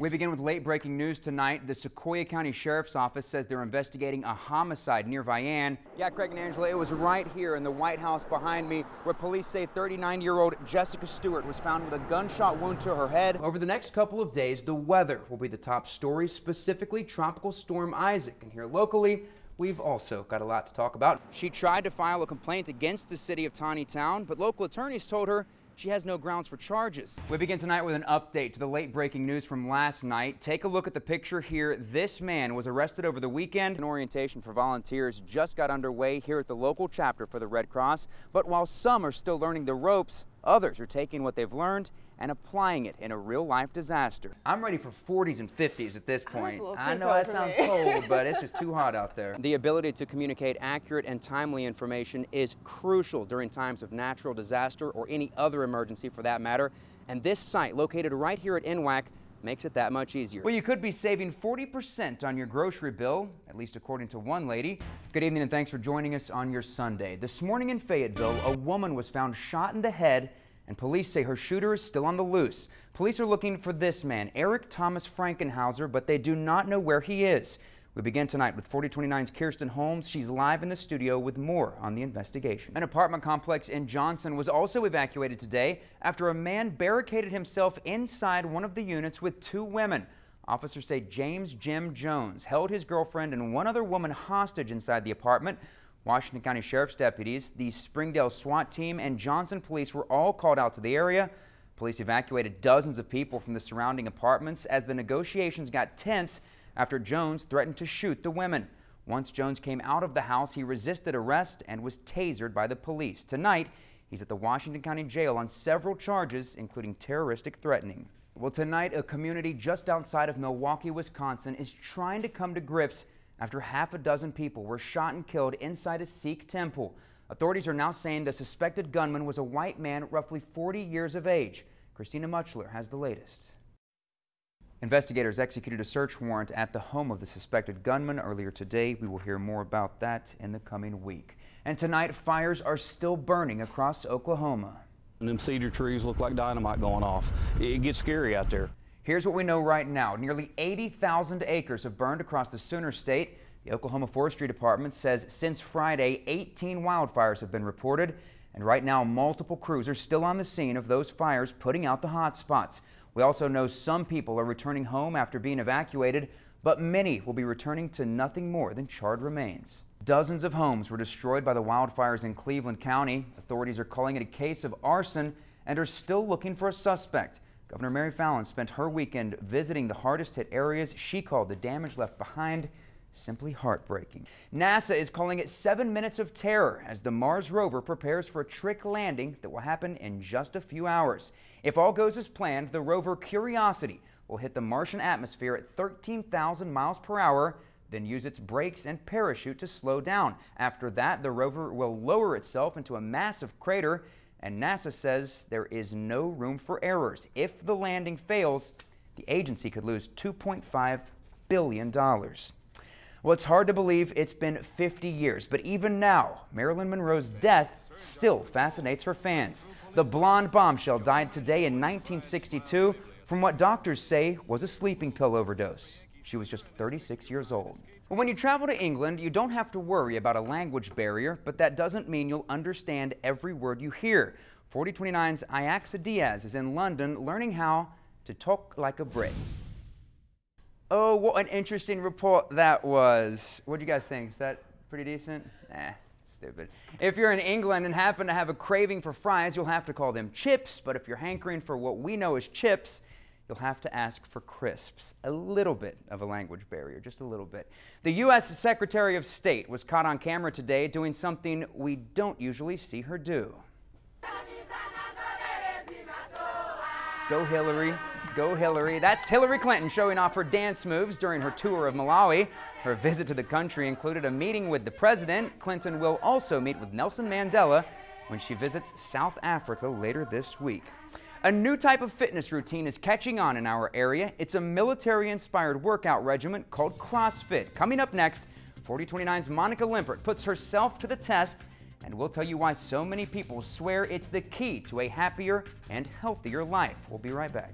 We begin with late breaking news tonight. The Sequoia County Sheriff's Office says they're investigating a homicide near Vian. Yeah, Craig and Angela, it was right here in the White House behind me where police say 39-year-old Jessica Stewart was found with a gunshot wound to her head. Over the next couple of days, the weather will be the top story, specifically Tropical Storm Isaac. And here locally, we've also got a lot to talk about. She tried to file a complaint against the city of Taneytown, but local attorneys told her she has no grounds for charges. We begin tonight with an update to the late breaking news from last night. Take a look at the picture here. This man was arrested over the weekend. An orientation for volunteers just got underway here at the local chapter for the Red Cross. But while some are still learning the ropes, others are taking what they've learned and applying it in a real-life disaster. I'm ready for 40s and 50s at this point. I know that sounds cold, but it's just too hot out there. The ability to communicate accurate and timely information is crucial during times of natural disaster or any other emergency for that matter. And this site, located right here at NWAC, makes it that much easier. Well, you could be saving 40% on your grocery bill, at least according to one lady. Good evening and thanks for joining us on your Sunday. This morning in Fayetteville, a woman was found shot in the head, and police say her shooter is still on the loose. Police are looking for this man, Eric Thomas Frankenhauser, but they do not know where he is. We begin tonight with 4029's Kirsten Holmes. She's live in the studio with more on the investigation. An apartment complex in Johnson was also evacuated today after a man barricaded himself inside one of the units with two women. Officers say James Jim Jones held his girlfriend and one other woman hostage inside the apartment. Washington County Sheriff's deputies, the Springdale SWAT team, and Johnson police were all called out to the area. Police evacuated dozens of people from the surrounding apartments as the negotiations got tense after Jones threatened to shoot the women. Once Jones came out of the house, he resisted arrest and was tasered by the police. Tonight, he's at the Washington County Jail on several charges, including terroristic threatening. Well, tonight, a community just outside of Milwaukee, Wisconsin, is trying to come to grips after half a dozen people were shot and killed inside a Sikh temple. Authorities are now saying the suspected gunman was a white man, roughly 40 years of age. Christina Muchler has the latest. Investigators executed a search warrant at the home of the suspected gunman earlier today. We will hear more about that in the coming week. And tonight, fires are still burning across Oklahoma. And them cedar trees look like dynamite going off. It gets scary out there. Here's what we know right now. Nearly 80,000 acres have burned across the Sooner State. The Oklahoma Forestry Department says since Friday, 18 wildfires have been reported. And right now, multiple crews are still on the scene of those fires, putting out the hot spots. We also know some people are returning home after being evacuated, but many will be returning to nothing more than charred remains. Dozens of homes were destroyed by the wildfires in Cleveland County. Authorities are calling it a case of arson and are still looking for a suspect. Governor Mary Fallin spent her weekend visiting the hardest hit areas. She called the damage left behind simply heartbreaking. NASA is calling it 7 minutes of terror as the Mars rover prepares for a trick landing that will happen in just a few hours. If all goes as planned, the rover Curiosity will hit the Martian atmosphere at 13,000 miles per hour, then use its brakes and parachute to slow down. After that, the rover will lower itself into a massive crater, and NASA says there is no room for errors. If the landing fails, the agency could lose $2.5 billion. Well, it's hard to believe it's been 50 years, but even now, Marilyn Monroe's death still fascinates her fans. The blonde bombshell died today in 1962 from what doctors say was a sleeping pill overdose. She was just 36 years old. Well, when you travel to England, you don't have to worry about a language barrier, but that doesn't mean you'll understand every word you hear. 4029's Iaxa Diaz is in London learning how to talk like a Brit. Oh, what an interesting report that was. What do you guys think? Is that pretty decent? Nah, stupid. If you're in England and happen to have a craving for fries, you'll have to call them chips, but if you're hankering for what we know as chips, you'll have to ask for crisps. A little bit of a language barrier, just a little bit. The U.S. Secretary of State was caught on camera today doing something we don't usually see her do. Go Hillary, go Hillary. That's Hillary Clinton showing off her dance moves during her tour of Malawi. Her visit to the country included a meeting with the president. Clinton will also meet with Nelson Mandela when she visits South Africa later this week. A new type of fitness routine is catching on in our area. It's a military-inspired workout regimen called CrossFit. Coming up next, 4029's Monica Limpert puts herself to the test, and we'll tell you why so many people swear it's the key to a happier and healthier life. We'll be right back.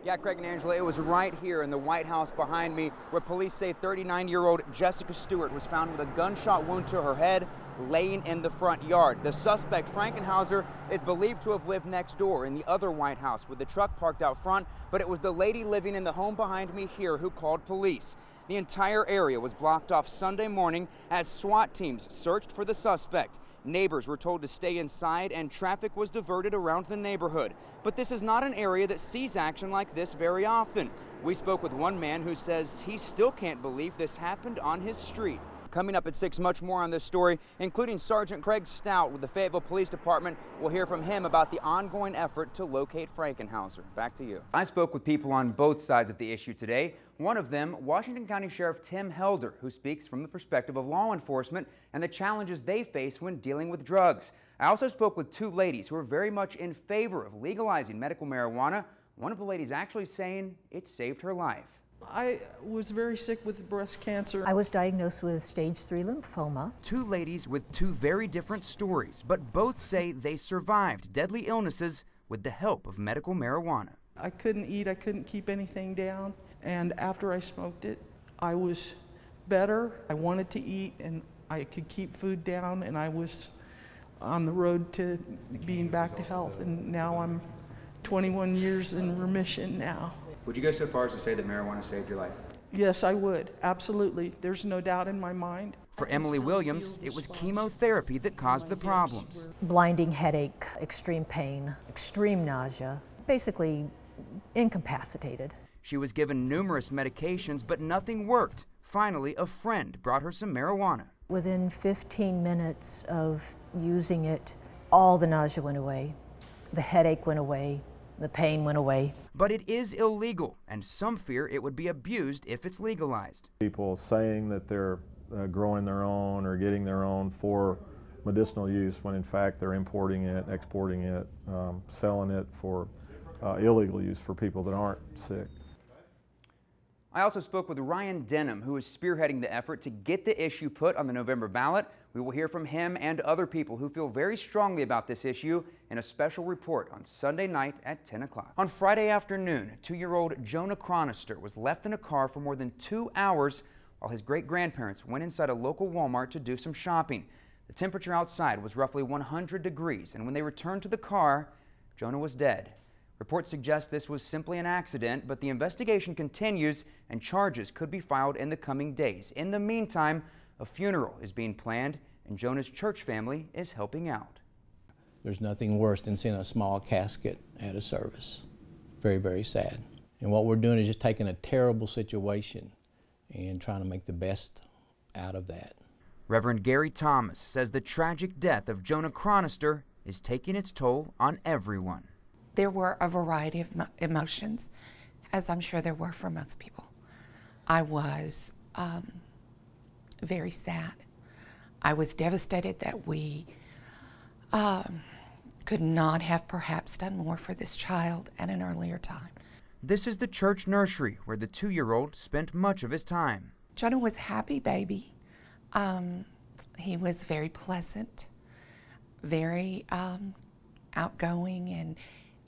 Yeah, Craig and Angela, it was right here in the White House behind me where police say 39-year-old Jessica Stewart was found with a gunshot wound to her head, laying in the front yard. The suspect, Frankenhauser, is believed to have lived next door in the other White House with the truck parked out front, but it was the lady living in the home behind me here who called police. The entire area was blocked off Sunday morning as SWAT teams searched for the suspect. Neighbors were told to stay inside and traffic was diverted around the neighborhood. But this is not an area that sees action like this very often. We spoke with one man who says he still can't believe this happened on his street. Coming up at 6, much more on this story, including Sergeant Craig Stout with the Fayetteville Police Department. We'll hear from him about the ongoing effort to locate Frankenhauser. Back to you. I spoke with people on both sides of the issue today. One of them, Washington County Sheriff Tim Helder, who speaks from the perspective of law enforcement and the challenges they face when dealing with drugs. I also spoke with 2 ladies who are very much in favor of legalizing medical marijuana. One of the ladies actually saying it saved her life. I was very sick with breast cancer. I was diagnosed with stage 3 lymphoma. 2 ladies with 2 very different stories, but both say they survived deadly illnesses with the help of medical marijuana. I couldn't eat, I couldn't keep anything down, and after I smoked it, I was better. I wanted to eat and I could keep food down, and I was on the road to being back to health, and now I'm 21 years in remission now. Would you go so far as to say that marijuana saved your life? Yes, I would, absolutely. There's no doubt in my mind. For Emily Williams, it was chemotherapy that caused the problems. Blinding headache, extreme pain, extreme nausea, basically incapacitated. She was given numerous medications, but nothing worked. Finally, a friend brought her some marijuana. Within 15 minutes of using it, all the nausea went away, the headache went away, the pain went away. But it is illegal, and some fear it would be abused if it's legalized. People saying that they're growing their own or getting their own for medicinal use when in fact they're importing it, exporting it, selling it for illegal use for people that aren't sick. I also spoke with Ryan Denham, who is spearheading the effort to get the issue put on the November ballot. We will hear from him and other people who feel very strongly about this issue in a special report on Sunday night at 10 o'clock. On Friday afternoon, 2-year-old Jonah Chronister was left in a car for more than 2 hours while his great-grandparents went inside a local Walmart to do some shopping. The temperature outside was roughly 100 degrees, and when they returned to the car, Jonah was dead. Reports suggest this was simply an accident, but the investigation continues and charges could be filed in the coming days. In the meantime, a funeral is being planned and Jonah's church family is helping out. There's nothing worse than seeing a small casket at a service. Very, very sad. And what we're doing is just taking a terrible situation and trying to make the best out of that. Reverend Gary Thomas says the tragic death of Jonah Chronister is taking its toll on everyone. There were a variety of emotions, as I'm sure there were for most people. I was very sad. I was devastated that we could not have perhaps done more for this child at an earlier time. This is the church nursery where the 2-year-old spent much of his time. Jonah was happy baby. He was very pleasant, very outgoing,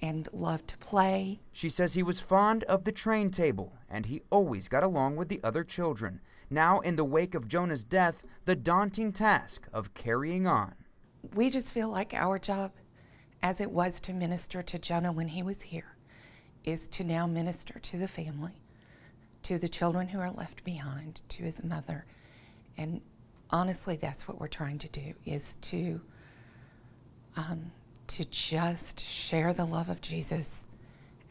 and loved to play. She says he was fond of the train table and he always got along with the other children. Now, in the wake of Jonah's death, the daunting task of carrying on. We just feel like our job, as it was to minister to Jonah when he was here, is to now minister to the family, to the children who are left behind, to his mother. And honestly, that's what we're trying to do, is to just share the love of Jesus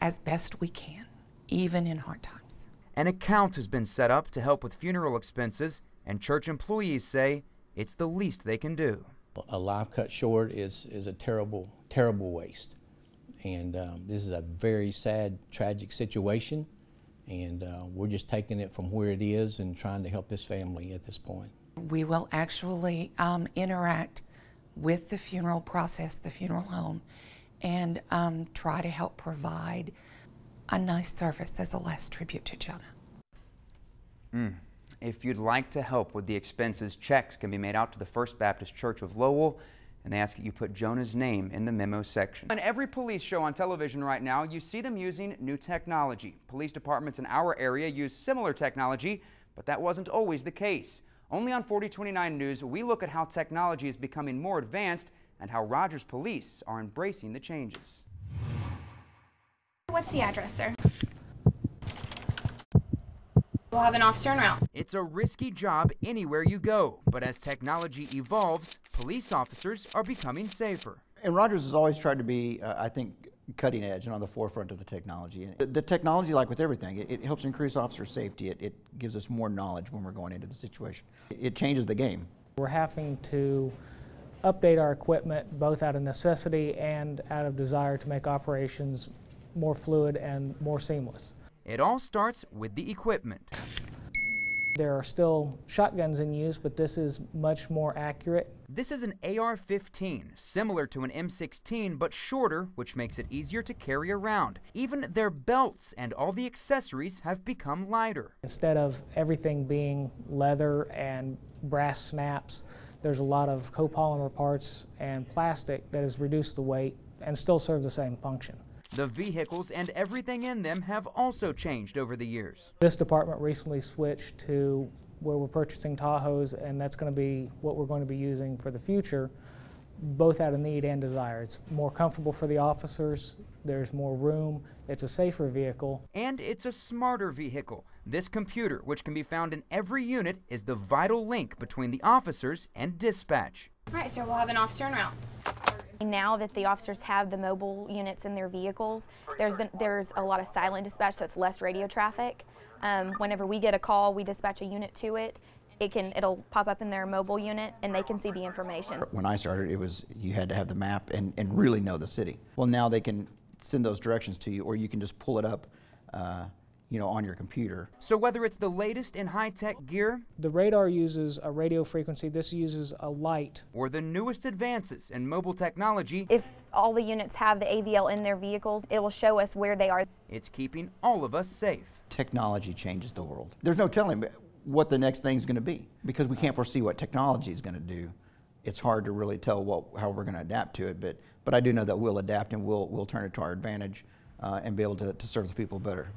as best we can, even in hard times. An account has been set up to help with funeral expenses, and church employees say it's the least they can do. A life cut short is a terrible, terrible waste. And this is a very sad, tragic situation, and we're just taking it from where it is and trying to help this family at this point. We will actually interact with the funeral process, the funeral home, and try to help provide a nice service as a last tribute to Jonah. If you'd like to help with the expenses, checks can be made out to the First Baptist Church of Lowell. and they ask that you put Jonah's name in the memo section. On every police show on television right now, you see them using new technology. Police departments in our area use similar technology, but that wasn't always the case. Only on 4029 News, we look at how technology is becoming more advanced and how Rogers Police are embracing the changes. What's the address, sir? We'll have an officer en route. It's a risky job anywhere you go, but as technology evolves, police officers are becoming safer. And Rogers has always tried to be, I think, cutting edge and on the forefront of the technology. The technology, like with everything, it helps increase officer safety. It gives us more knowledge when we're going into the situation. It changes the game. We're having to update our equipment both out of necessity and out of desire to make operations more fluid and more seamless. It all starts with the equipment. There are still shotguns in use, but this is much more accurate. This is an AR-15, similar to an M16, but shorter, which makes it easier to carry around. Even their belts and all the accessories have become lighter. Instead of everything being leather and brass snaps, there's a lot of copolymer parts and plastic that has reduced the weight and still serve the same function. The vehicles and everything in them have also changed over the years. This department recently switched to where we're purchasing Tahoes, and that's going to be what we're going to be using for the future, both out of need and desire. It's more comfortable for the officers, there's more room, it's a safer vehicle. And it's a smarter vehicle. This computer, which can be found in every unit, is the vital link between the officers and dispatch. All right, sir, we'll have an officer en route. Now that the officers have the mobile units in their vehicles, there's a lot of silent dispatch, so it's less radio traffic. Whenever we get a call, we dispatch a unit to it. It'll pop up in their mobile unit, and they can see the information. When I started, it was you had to have the map and really know the city. Well, now they can send those directions to you, or you can just pull it up on your computer. So whether it's the latest in high-tech gear, the radar uses a radio frequency, this uses a light, or the newest advances in mobile technology, if all the units have the AVL in their vehicles, it will show us where they are. it's keeping all of us safe. Technology changes the world. There's no telling what the next thing's going to be because we can't foresee what technology is going to do. It's hard to really tell how we're going to adapt to it, but I do know that we'll adapt and we'll turn it to our advantage and be able to serve the people better.